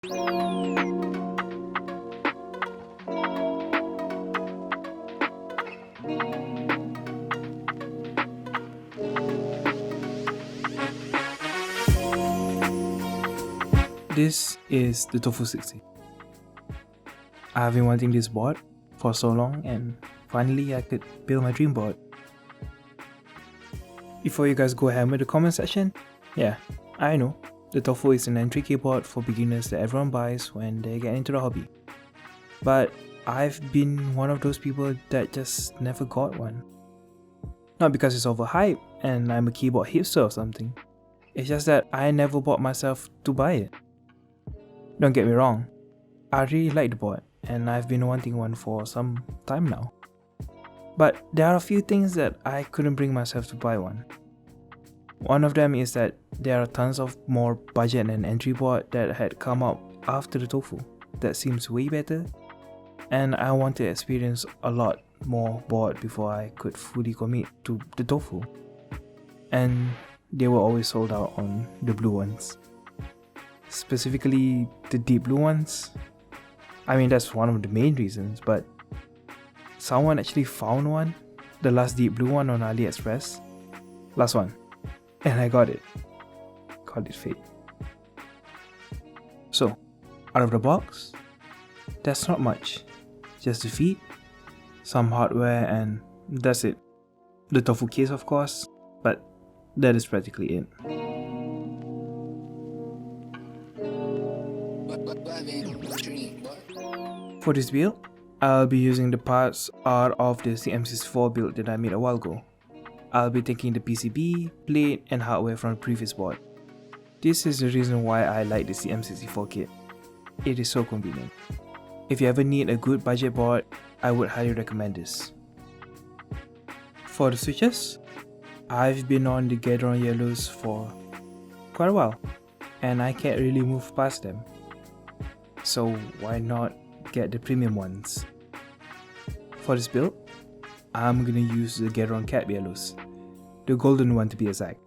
This is the Tofu60. I've been wanting this board for so long and finally I could build my dream board. Before you guys go hammer the comment section, yeah, I know, the Tofu is an entry keyboard for beginners that everyone buys when they get into the hobby. But I've been one of those people that just never got one. Not because it's overhyped and I'm a keyboard hipster or something. It's just that I never bought myself to buy it. Don't get me wrong, I really like the board and I've been wanting one for some time now. But there are a few things that I couldn't bring myself to buy one. One of them is that there are tons of more budget and entry board that had come out after the Tofu that seems way better, and I want to experience a lot more board before I could fully commit to the Tofu. And they were always sold out on the blue ones. Specifically the deep blue ones. I mean, that's one of the main reasons, but someone actually found one, the last deep blue one on AliExpress. Last one. And I got it. Called it fate. So, out of the box, that's not much. Just the feet, some hardware, and that's it. The Tofu case, of course, but that is practically it. For this build, I'll be using the parts out of the CM64 build that I made a while ago. I'll be taking the PCB, plate, and hardware from the previous board. This is the reason why I like the CM64 kit. It is so convenient. If you ever need a good budget board, I would highly recommend this. For the switches, I've been on the Gateron yellows for quite a while, and I can't really move past them. So why not get the premium ones? For this build, I'm gonna use the Gateron cap yellows, the golden one to be exact.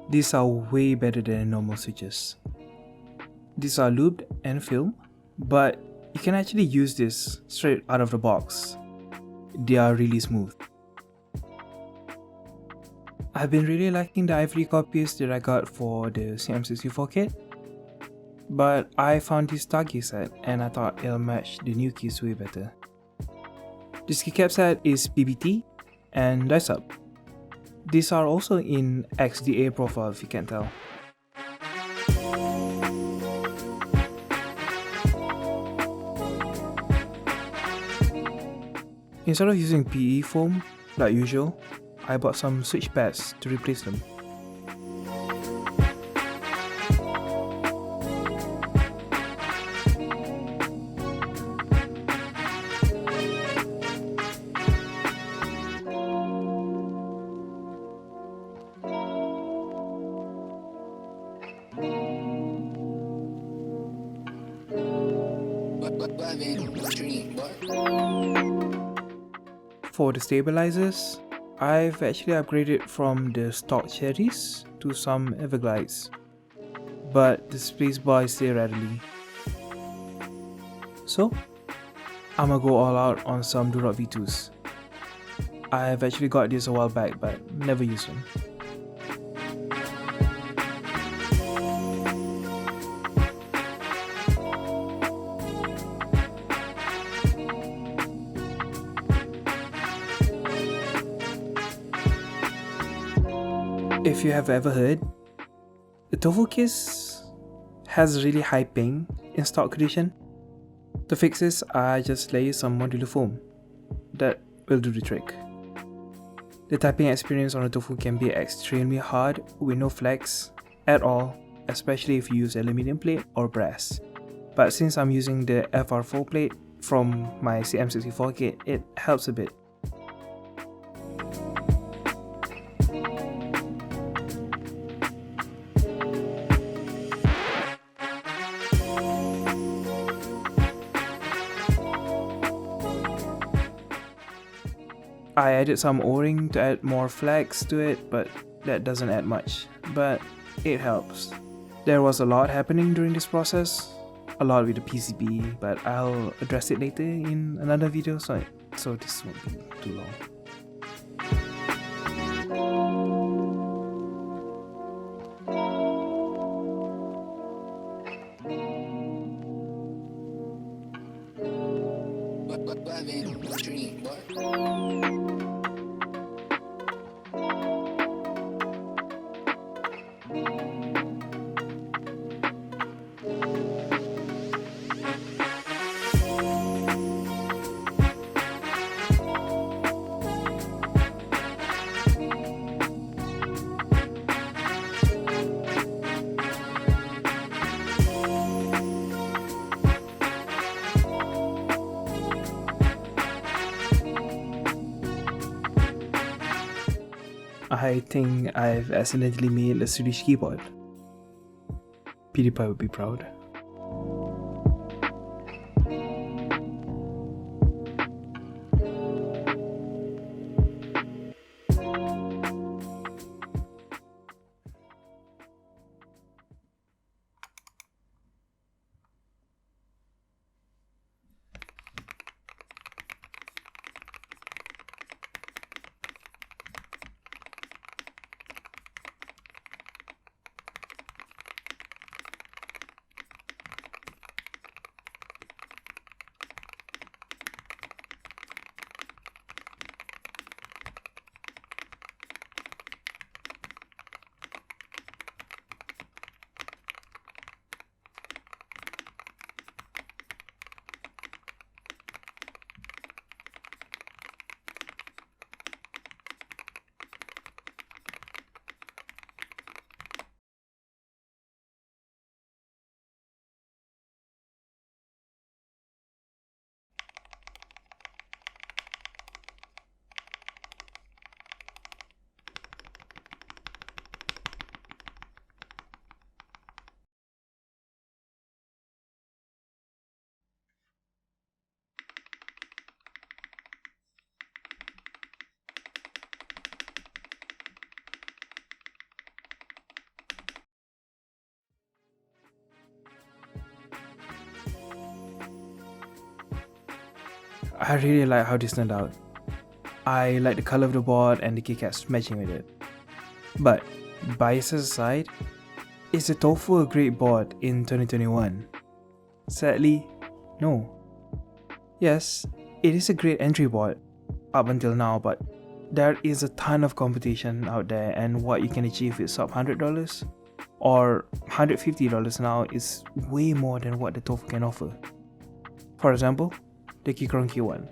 These are way better than normal switches. These are lubed and filmed, but you can actually use this straight out of the box. They are really smooth. I've been really liking the ivory copies that I got for the CM64 kit, but I found this Stargaze set and I thought it'll match the new keys way better. This keycap set is PBT and dice up. These are also in XDA profile if you can't tell. Instead of using PE foam like usual, I bought some switch pads to replace them. For the stabilizers, I've actually upgraded from the stock cherries to some Everglides, but the spacebar is there readily. So, I'ma go all out on some Durock V2s. I've actually got this a while back but never used them. If you have ever heard, the Tofu case has really high ping in stock condition. To fix this, I just lay some Modular Foam. That will do the trick. The typing experience on the Tofu can be extremely hard with no flex at all, especially if you use aluminium plate or brass. But since I'm using the FR4 plate from my CM64 kit, it helps a bit. I added some O-ring to add more flex to it, but that doesn't add much, but it helps. There was a lot happening during this process, a lot with the PCB, but I'll address it later in another video, so this won't be too long. I think I've accidentally made a Swedish keyboard. PewDiePie would be proud. I really like how this turned out. I like the color of the board and the keycaps matching with it. But biases aside, is the Tofu a great board in 2021? Sadly, no. Yes, it is a great entry board up until now, but there is a ton of competition out there, and what you can achieve with sub $100 or $150 now is way more than what the Tofu can offer. For example, the Gateron Q1.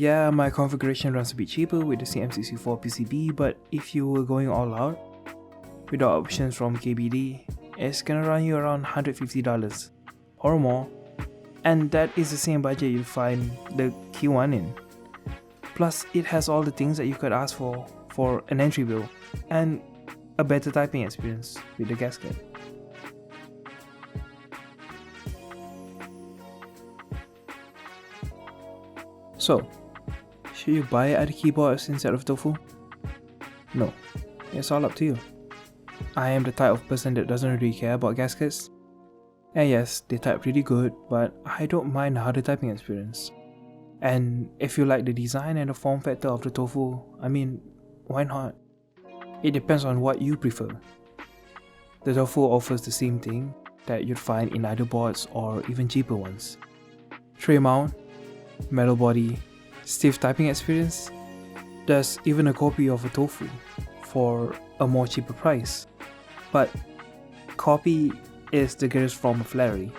Yeah, my configuration runs a bit cheaper with the CM64 PCB, but if you were going all out with the options from KBD, it's gonna run you around $150 or more, and that is the same budget you'll find the Q1 in. Plus, it has all the things that you could ask for an entry build, and a better typing experience with the gasket. So, should you buy other keyboards instead of Tofu? No, it's all up to you. I am the type of person that doesn't really care about gaskets. And yes, they type pretty good, but I don't mind the harder typing experience. And if you like the design and the form factor of the Tofu, I mean, why not? It depends on what you prefer. The Tofu offers the same thing that you'd find in other boards or even cheaper ones. Tray mount, metal body, stiff typing experience. There's even a copy of a Tofu for a more cheaper price. But copy is the greatest form of flattery.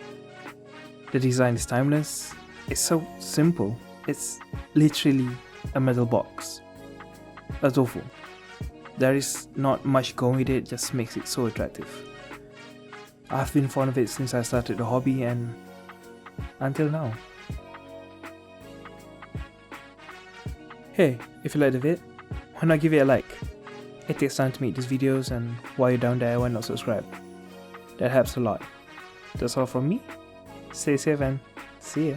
The design is timeless, it's so simple, it's literally a metal box. A Tofu. There is not much going with it, just makes it so attractive. I've been fond of it since I started the hobby and until now. Hey, if you like the vid, why not give it a like? It takes time to make these videos, and while you're down there, why not subscribe? That helps a lot. That's all from me. Stay safe and see ya.